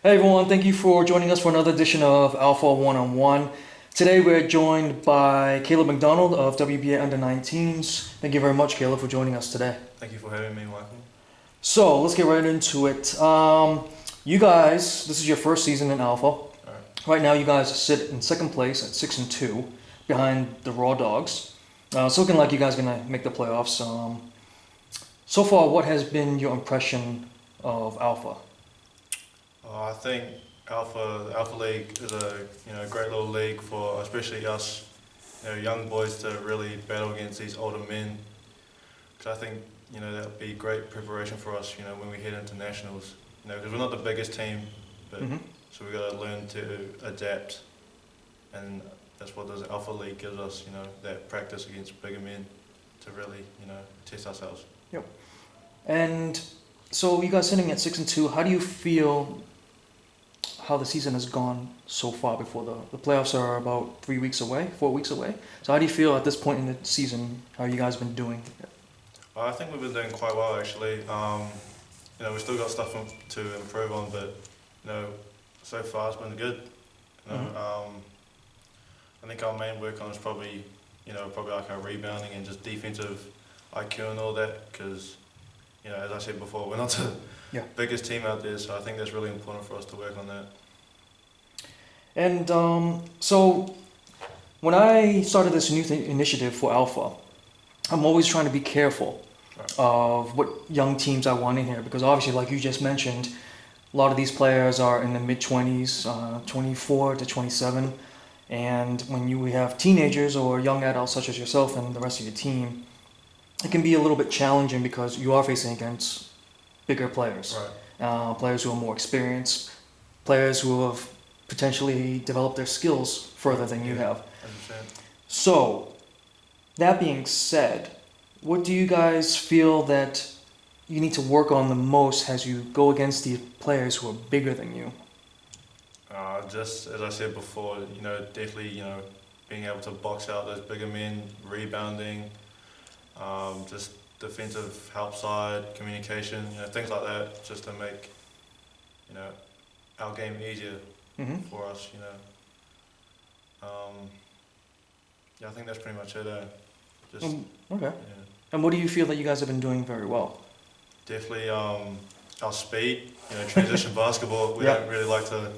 Hey everyone, thank you for joining us for another edition of Alpha One on One. Today we're joined by Kaleb McDonald of WBA Under 19s. Thank you very much, Kaleb, for joining us today. Thank you for having me, Michael. So let's get right into it. You guys, this is your first season in Alpha. Alright. Right now, you guys sit in second place at 6-2, behind the Raw Dogs. It's looking like you guys are gonna make the playoffs. So far, what has been your impression of Alpha? I think the Alpha League is a great little league for especially us young boys to really battle against these older men. Because I think that would be great preparation for us when we head into nationals. Because we're not the biggest team, but so we got to learn to adapt, and that's what this Alpha League gives us. That practice against bigger men to really test ourselves. Yep. And so you guys sitting at 6-2, how do you feel how the season has gone so far before the playoffs are about 4 weeks away? So how do you feel at this point in the season, how you guys been doing? I think we've been doing quite well actually. We've still got stuff to improve on, but so far it's been good. I think our main work on is probably like our rebounding and just defensive IQ and all that, because as I said before, we're not the biggest team out there, so I think that's really important for us to work on that. And so when I started this new initiative for Alpha, I'm always trying to be careful of what young teams I want in here, because obviously, like you just mentioned, a lot of these players are in the mid-20s, 24 to 27, and when we have teenagers or young adults such as yourself and the rest of your team, it can be a little bit challenging because you are facing against bigger players, players who are more experienced, players who have potentially developed their skills further than you have. So, that being said, what do you guys feel that you need to work on the most as you go against these players who are bigger than you? Just as I said before, definitely, being able to box out those bigger men, rebounding, just defensive help side, communication, things like that, just to make, our game easier for us, I think that's pretty much it. Just, okay. Yeah. And what do you feel that you guys have been doing very well? Definitely our speed, transition basketball. We don't really like to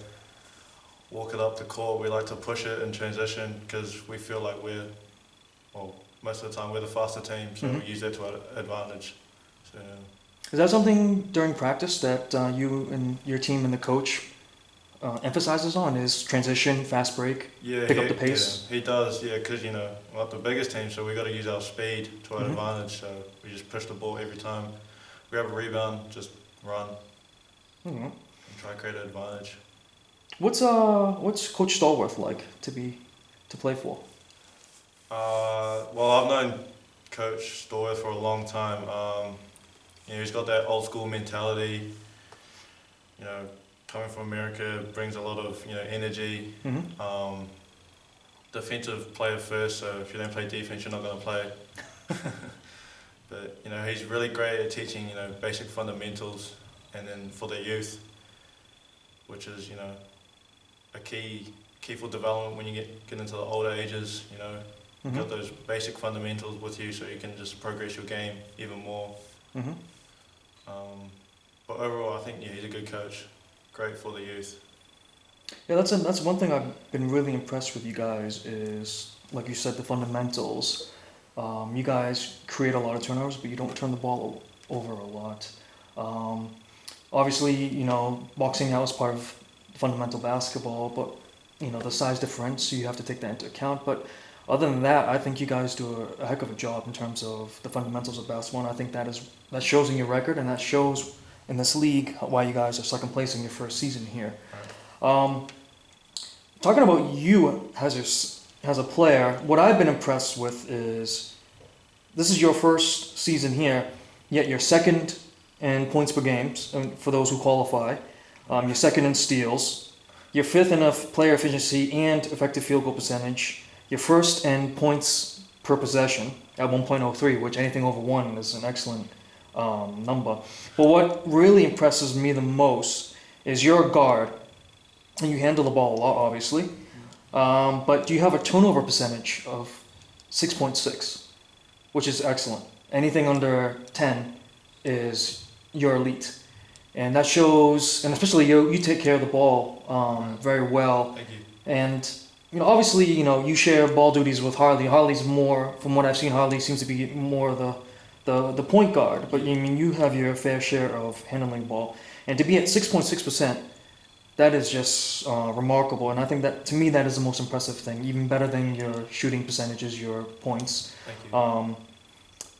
walk it up the court. We like to push it in transition because we feel like most of the time we're the faster team, so we use that to our advantage. So, is that something during practice that you and your team and the coach emphasizes on, is transition, fast break, pick up the pace? Yeah, he does, because we're not the biggest team, so we got to use our speed to our advantage. So we just push the ball every time we have a rebound, just run and try to create an advantage. What's Coach Stallworth like to play for? Well, I've known Coach Stallworth for a long time. He's got that old school mentality. Coming from America, brings a lot of energy. Defensive player first, so if you don't play defense, you're not going to play. But he's really great at teaching basic fundamentals, and then for the youth, which is a key for development when you get into the older ages. You've got those basic fundamentals with you, so you can just progress your game even more. But overall, I think he's a good coach. Great for the youth. Yeah, that's one thing I've been really impressed with you guys is, like you said, the fundamentals. You guys create a lot of turnovers, but you don't turn the ball over a lot. Obviously, boxing out is part of fundamental basketball, but the size difference, so you have to take that into account. But other than that, I think you guys do a heck of a job in terms of the fundamentals of basketball, and I think that shows in your record, and that shows in this league why you guys are second place in your first season here. Talking about you as a player, what I've been impressed with is this is your first season here, yet you're second in points per game for those who qualify. You're second in steals. You're fifth in player efficiency and effective field goal percentage. You're first in points per possession at 1.03, which anything over 1 is an excellent number. But what really impresses me the most is you're a guard, and you handle the ball a lot, obviously. But you have a turnover percentage of 6.6, which is excellent. Anything under 10 is you're elite. And that shows, and especially you take care of the ball very well. Thank you. And obviously, you share ball duties with Harley. Harley's more, from what I've seen, Harley seems to be more the point guard. But you have your fair share of handling the ball, and to be at 6.6%, that is just remarkable. And I think that to me that is the most impressive thing, even better than your shooting percentages, your points. Thank you.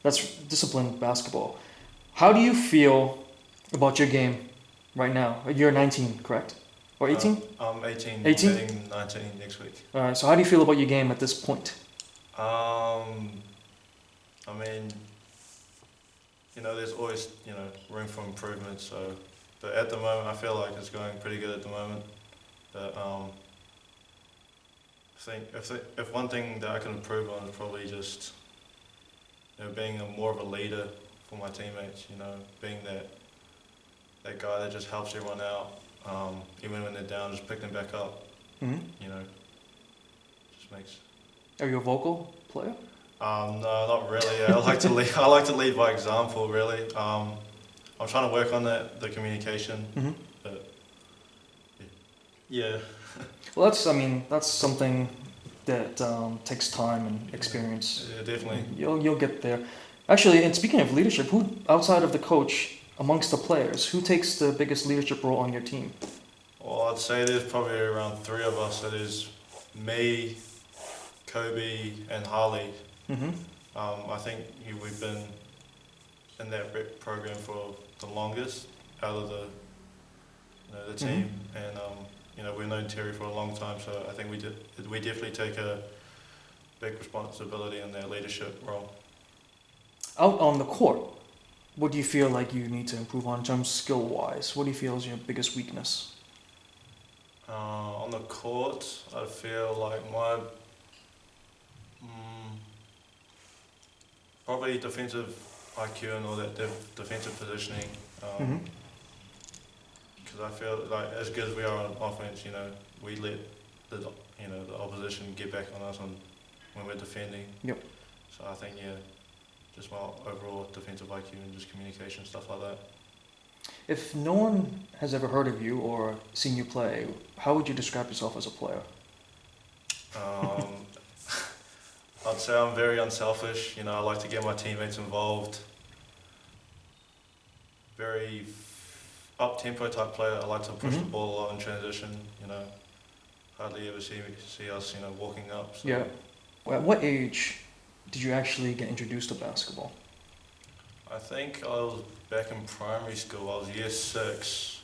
That's disciplined basketball. How do you feel about your game right now? You're 19, correct? Or 18? I'm 18. 18? Hitting 19 next week. All right. So how do you feel about your game at this point? I mean, there's always, room for improvement. So, but at the moment, I feel like it's going pretty good at the moment. But I think if one thing that I can improve on is probably just, being more of a leader for my teammates. Being that guy that just helps everyone out. Even when they're down, just pick them back up. Mm-hmm. Just makes. Are you a vocal player? No, not really. I like to lead. I like to lead by example. Really. I'm trying to work on the communication. Mm-hmm. But yeah. Well, that's something that takes time and experience. Yeah, definitely. You'll get there. Actually, and speaking of leadership, who outside of the coach, amongst the players, who takes the biggest leadership role on your team? Well, I'd say there's probably around 3 of us. That is me, Kobe, and Harley. Mm-hmm. I think we've been in that rep program for the longest out of the team, and we've known Terry for a long time. So I think we definitely take a big responsibility in their leadership role. Out on the court, what do you feel like you need to improve on in terms skill-wise? What do you feel is your biggest weakness? On the court, I feel like my probably defensive IQ and all that defensive positioning. Because I feel like as good as we are on offense, we let the opposition get back on us when we're defending. Yep. So I think just my overall defensive IQ and just communication, stuff like that. If no one has ever heard of you or seen you play, how would you describe yourself as a player? I'd say I'm very unselfish. I like to get my teammates involved. Very up-tempo type player. I like to push the ball a lot in transition. Hardly ever see us, walking up. So. Yeah. At what age did you actually get introduced to basketball? I think I was back in primary school. I was year 6,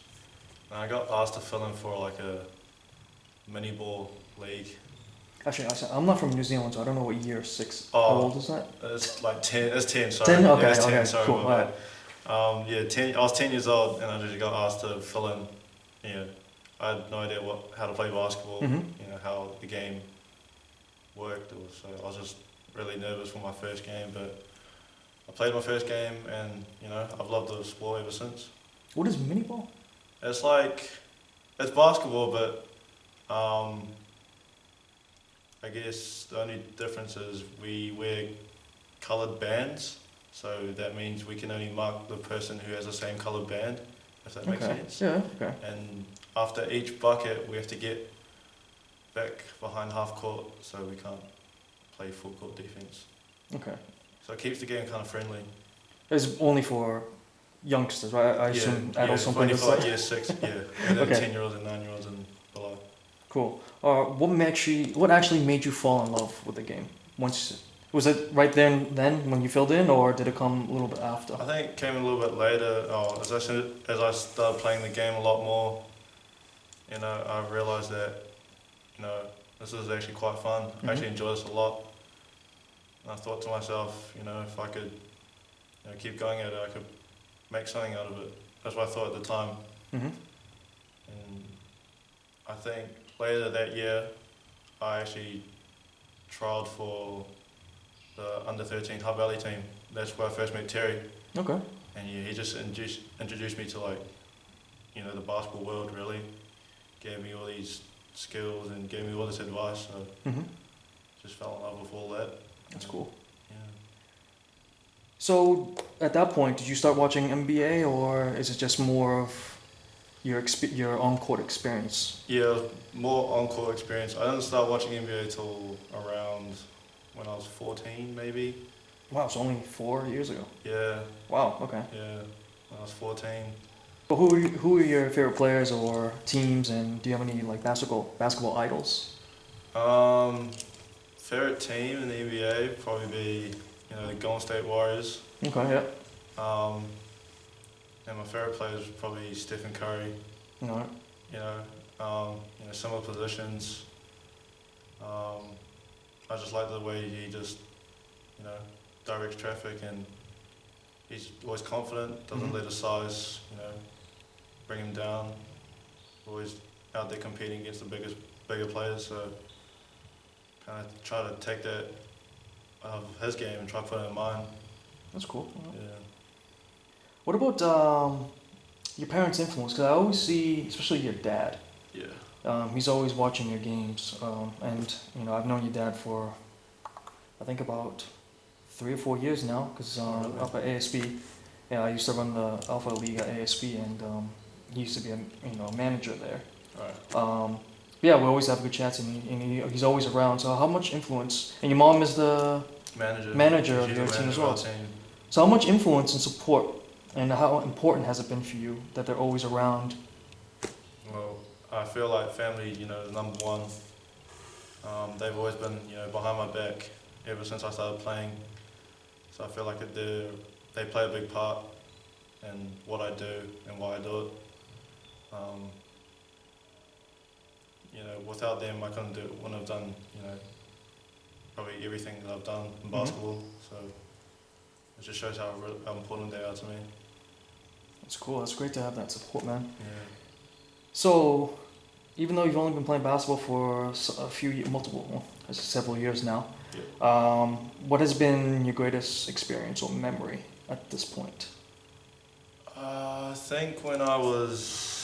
and I got asked to fill in for like a mini ball league. Actually, I'm not from New Zealand, so I don't know what year 6. Oh, how old is that? It's like 10. It's 10. Sorry. 10. Okay. Yeah, it's 10, okay. sorry, Cool. my All bad. right. 10. I was 10 years old, and I just got asked to fill in. I had no idea how to play basketball. Mm-hmm. How the game worked. So I was just really nervous for my first game, but I played my first game, and I've loved the sport ever since. What is mini ball? It's basketball, but I guess the only difference is we wear coloured bands, so that means we can only mark the person who has the same coloured band, if that makes sense. Yeah. Okay. And after each bucket, we have to get back behind half court, so we can't play full court defense. Okay. So it keeps the game kind of friendly. It's only for youngsters, right? I assume adults don't play only this. for like year 6, and then Okay. 10-year-olds and 9-year-olds and below. Cool. What actually made you fall in love with the game? Was it right then when you filled in, or did it come a little bit after? I think it came a little bit later. As I started playing the game a lot more, I realised that, this is actually quite fun. I actually enjoy this a lot. And I thought to myself, if I could keep going at it, I could make something out of it. That's what I thought at the time. Mm-hmm. And I think later that year, I actually trialled for the under-13 Hub Valley team. That's where I first met Terry. Okay. And he just introduced me to the basketball world really. Gave me all these skills and gave me all this advice. So Hmm. just fell in love with all that. That's cool. Yeah. So at that point, did you start watching NBA, or is it just more of your on-court experience? Yeah, more on-court experience. I didn't start watching NBA till around when I was 14, maybe. Wow, it's only 4 years ago. Yeah, Wow. Okay. yeah, when I was 14. But who are your favorite players or teams, and do you have any like basketball idols? Um, Favorite team in the NBA probably be the Golden State Warriors. Okay. Yeah. Um, and my favorite player is probably Stephen Curry. All right. Similar positions. I just like the way he just directs traffic, and he's always confident. Doesn't Mhm. let his size bring him down. Always out there competing against the bigger players. So kind of try to take that out of his game and try to put it in mine. That's cool. Yeah. What about your parents' influence? Because I always see, especially your dad. Yeah. He's always watching your games, and I've known your dad for I think about 3 or 4 years now. Because Really? up at ASB, yeah, I used to run the Alpha League at ASB, and he used to be a manager there. Right. Yeah, we always have good chats, and he's always around. So how much influence? And your mom is the Manager of She's your the team as manager well. of our team. So how much influence and support, and how important has it been for you that they're always around? Well, I feel like family, is number one. They've always been, behind my back ever since I started playing. So I feel like they play a big part in what I do and why I do it. Without them, I wouldn't have done, probably everything that I've done in basketball. So it just shows how important they are to me. That's cool. That's great to have that support, man. Yeah. So, even though you've only been playing basketball for several years now, what has been your greatest experience or memory at this point? I think when I was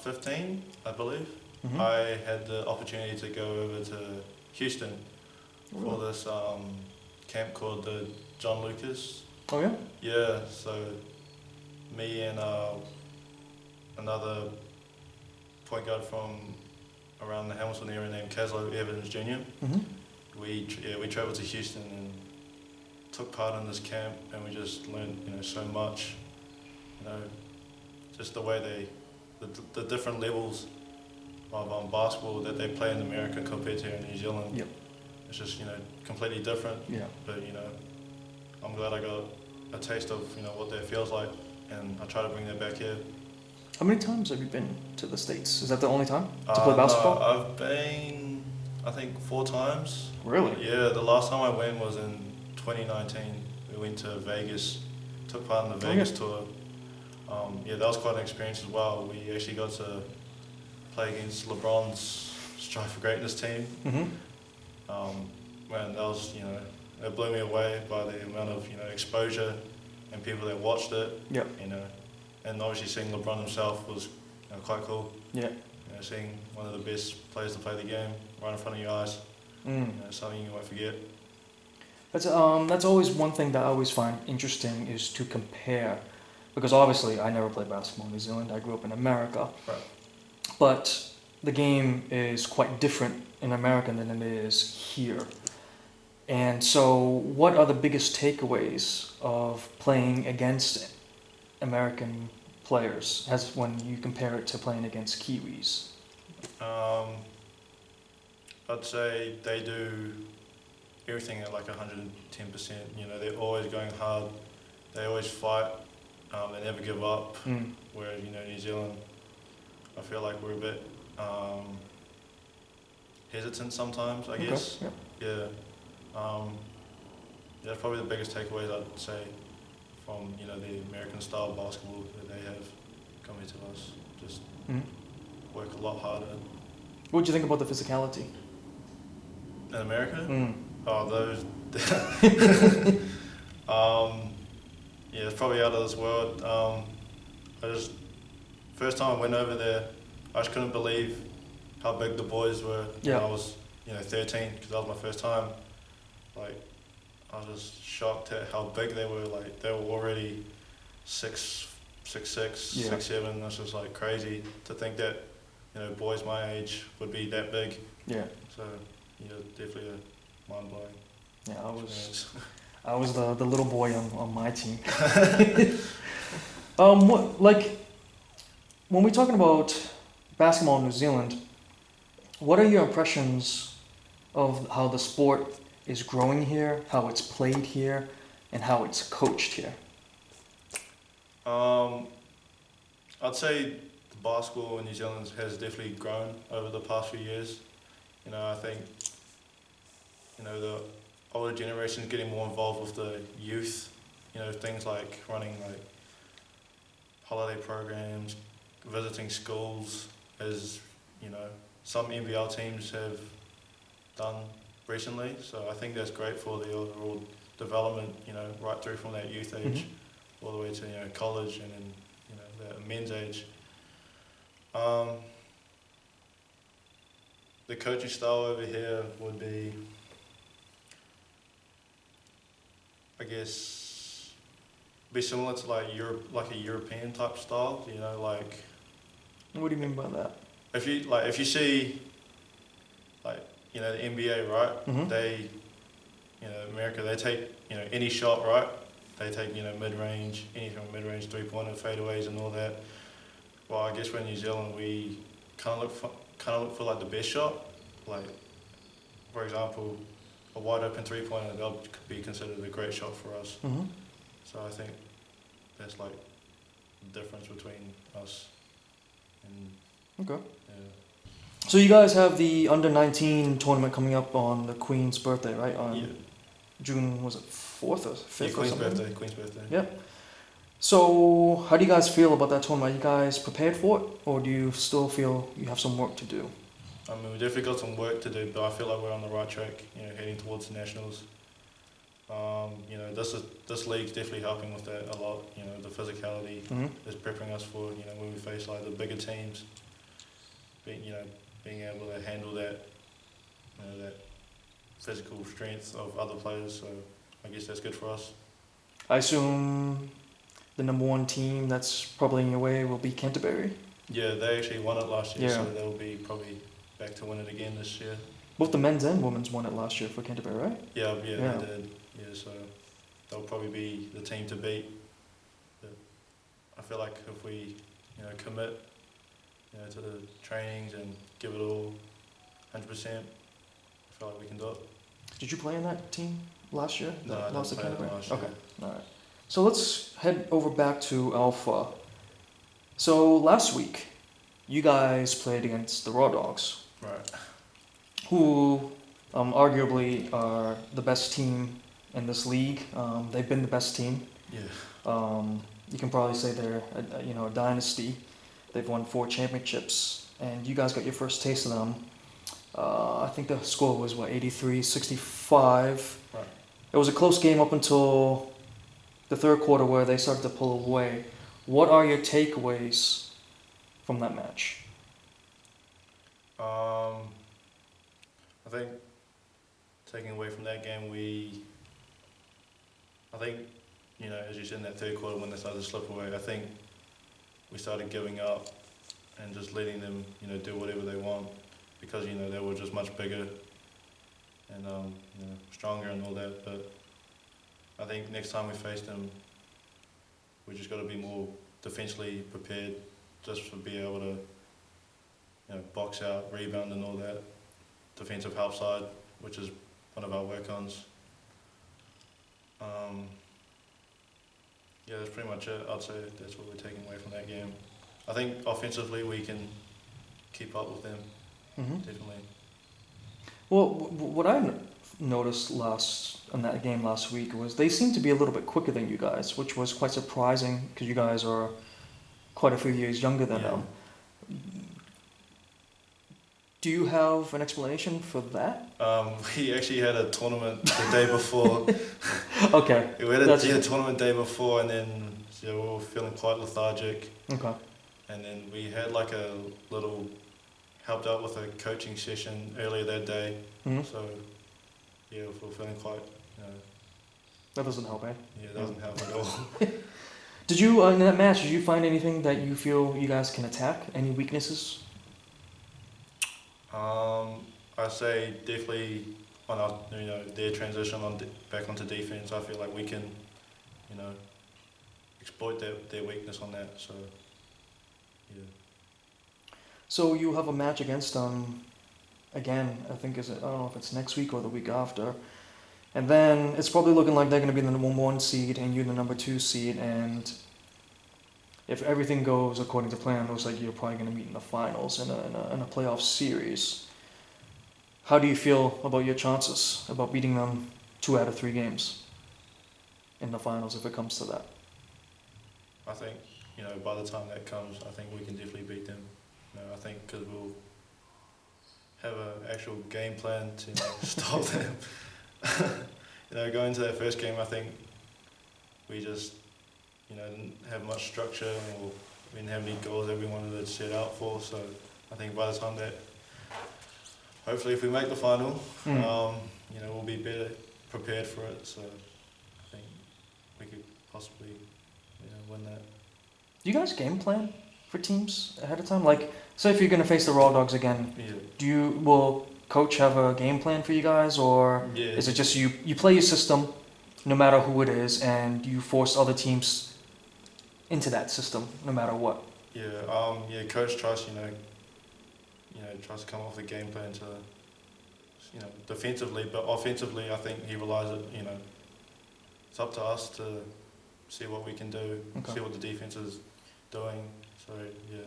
15, I believe, Mhm. I had the opportunity to go over to Houston for this camp called the John Lucas. Oh yeah. Yeah, so me and another point guard from around the Hamilton area named Caslo Evans Jr. Mhm. We traveled to Houston and took part in this camp, and we just learned so much. Just the way the different levels of basketball that they play in America compared to here in New Zealand. Yep. It's just completely different. Yeah. But I'm glad I got a taste of what that feels like, and I try to bring that back here. How many times have you been to the States? Is that the only time to play basketball? No, I've been, I think, 4 times. Really? Yeah, the last time I went was in 2019. We went to Vegas, took part in the Vegas tour. That was quite an experience as well. We actually got to play against LeBron's Strive for Greatness team. Mm-hmm. Man, that was, it blew me away by the amount of, exposure and people that watched it. Yep. And obviously seeing LeBron himself was quite cool. Yeah. Seeing one of the best players to play the game right in front of your eyes. Something you won't forget. That's always one thing that I always find interesting is to compare, because obviously I never played basketball in New Zealand. I grew up in America. Right. But the game is quite different in America than it is here. And so what are the biggest takeaways of playing against American players as when you compare it to playing against Kiwis? I'd say they do everything at like 110%. They're always going hard. They always fight. They never give up. Whereas New Zealand, I feel like we're a bit hesitant sometimes, I guess. Yep. Yeah. That's probably the biggest takeaways I'd say from the American style basketball that they have coming to us. Just work a lot harder. What do you think about the physicality? In America? Oh, those. yeah, it's probably out of this world. I just first time I went over there, I just couldn't believe how big the boys were. Yeah. When I was 13 because that was my first time. Like I was just shocked at how big they were. Like they were already 6'6", Yeah. 6'7". That's just like crazy to think that boys my age would be that big. Yeah. So definitely a mind blowing. Yeah, experience. I was the little boy on my team. When we're talking about basketball in New Zealand, what are your impressions of how the sport is growing here, how it's played here, and how it's coached here? I'd say the basketball in New Zealand has definitely grown over the past few years. I think the older generation is getting more involved with the youth. Things like running like holiday programs, visiting schools, as some NBL teams have done recently. So I think that's great for the overall development. Right through from that youth age all the way to college and then the men's age. The coaching style over here would be, I guess, be similar to like a European type style. Like. What do you mean by that? If you see, the NBA, right? Mm-hmm. They, America, they take any shot, right? They take mid-range, anything from mid-range, three-pointer, fadeaways, and all that. Well, I guess we're in New Zealand, we kind of look for like the best shot. Like, for example, a wide open three-pointer, that could be considered a great shot for us. Mm-hmm. So I think that's like the difference between us and. Okay. Yeah. So you guys have the under-19 tournament coming up on the Queen's birthday, right? On June, was it 4th or 5th? Yeah, Queen's birthday. Yep. So how do you guys feel about that tournament? Are you guys prepared for it, or do you still feel you have some work to do? I mean, we definitely got some work to do, but I feel like we're on the right track, heading towards the nationals. This league's definitely helping with that a lot. The physicality is prepping us for, when we face like the bigger teams, being able to handle that, that physical strength of other players. So I guess that's good for us. I assume the number one team that's probably in your way will be Canterbury. Yeah, they actually won it last year, Yeah. so they'll be probably back to win it again this year. Both the men's and women's won it last year for Canterbury, right? Yeah, they did. Yeah, so they'll probably be the team to beat. But I feel like if we, commit, to the trainings and give it all 100%, I feel like we can do it. Did you play in that team last year? No, I lost to didn't play Canterbury? last year. Okay, all right. So let's head over back to Alpha. So last week, you guys played against the Raw Dogs, Right. who arguably are the best team in this league. They've been the best team. Yeah. You can probably say they're a dynasty. They've won 4 championships, and you guys got your first taste of them. I think the score was 83-65. Right. It was a close game up until the third quarter where they started to pull away. What are your takeaways from that match? I think taking away from that game, as you said in that third quarter when they started to slip away, I think we started giving up and just letting them, do whatever they want because, they were just much bigger and, stronger and all that. But I think next time we face them, we just got to be more defensively prepared just to be able to, box out, rebound and all that. Defensive help side, which is one of our work-ons. That's pretty much it. I'd say that's what we're taking away from that game. I think offensively we can keep up with them, definitely. Well, what I noticed in that game last week was they seemed to be a little bit quicker than you guys, which was quite surprising because you guys are quite a few years younger than them. Do you have an explanation for that? We actually had a tournament the day before. Okay. We had That's- a tournament day before, and then we were feeling quite lethargic. Okay. And then we had like a little helped out with a coaching session earlier that day. Hmm. So yeah, we were feeling quite, That doesn't help, eh? yeah, it doesn't help at all. Did you, in that match, did you find anything that you feel you guys can attack? Any weaknesses? I say definitely on our, their transition back onto defense. I feel like we can, exploit their weakness on that. So yeah. So you have a match against again, I think I don't know if it's next week or the week after. And then it's probably looking like they're going to be the number 1 seed and you're the number 2 seed. And if everything goes according to plan, it looks like you're probably going to meet in the finals in a playoff series. How do you feel about your chances about beating them 2 out of 3 games in the finals if it comes to that? I think, by the time that comes, I think we can definitely beat them. I think because we'll have an actual game plan to stop them. Going into that first game, I think we just, didn't have much structure, or we didn't have any goals that we wanted to set out for. So I think by the time that, hopefully, if we make the final, we'll be better prepared for it. So I think we could possibly, win that. Do you guys game plan for teams ahead of time? Like, say if you're going to face the Raw Dogs again, Yeah. will coach have a game plan for you guys, or Yeah. is it just you play your system no matter who it is, and you force other teams into that system no matter what? Yeah. Coach tries, tries to come up with a game plan to, defensively, but offensively, I think he relies it. It's up to us to see what we can do, Okay. see what the defense is doing. So yeah,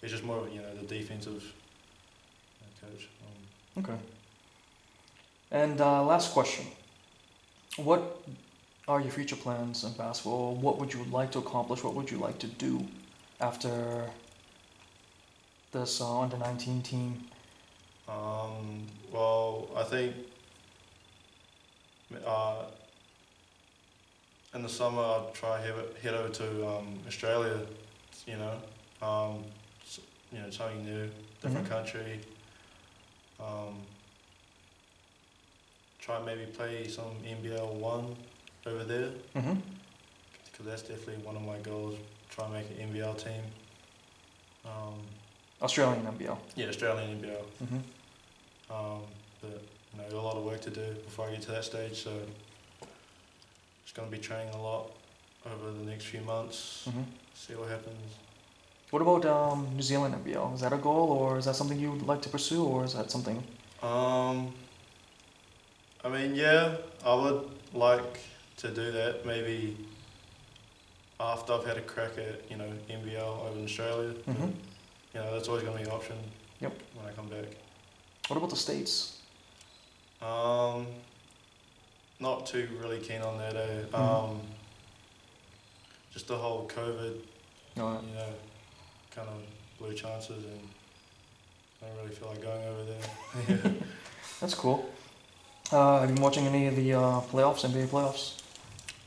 it's just more of the defensive coach. Okay. And last question. What are your future plans in basketball? What would you like to accomplish? What would you like to do after this under 19 team? Well, I think in the summer I'll try head over to Australia. Something new, different country. Try and maybe play some NBL 1 over there, Mm-hmm. because that's definitely one of my goals. Try and make an NBL team. Australian NBL. Yeah, Australian NBL. Mm-hmm. But got a lot of work to do before I get to that stage. So just going to be training a lot over the next few months. Mm-hmm. See what happens. What about New Zealand NBL? Is that a goal, or is that something you would like to pursue, or is that something? I would like to do that. Maybe after I've had a crack at NBL over in Australia. Mm-hmm. But, that's always going to be an option. Yep. When I come back. What about the States? Not too really keen on that. Just the whole COVID. Kind of blew chances, and I don't really feel like going over there. That's cool. Have you been watching any of the playoffs, NBA playoffs?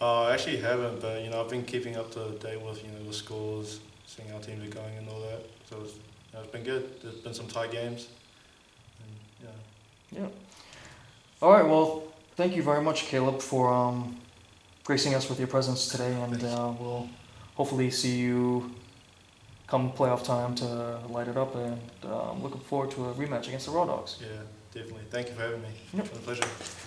I actually haven't, but I've been keeping up to date with the scores, seeing how teams are going and all that. So it's been good. There's been some tight games. And, Yeah. All right. Well, thank you very much, Caleb, for gracing us with your presence today, and we'll hopefully see you come playoff time to light it up, and looking forward to a rematch against the Raw Dogs. Yeah, definitely. Thank you for having me. Yep. It's been a pleasure.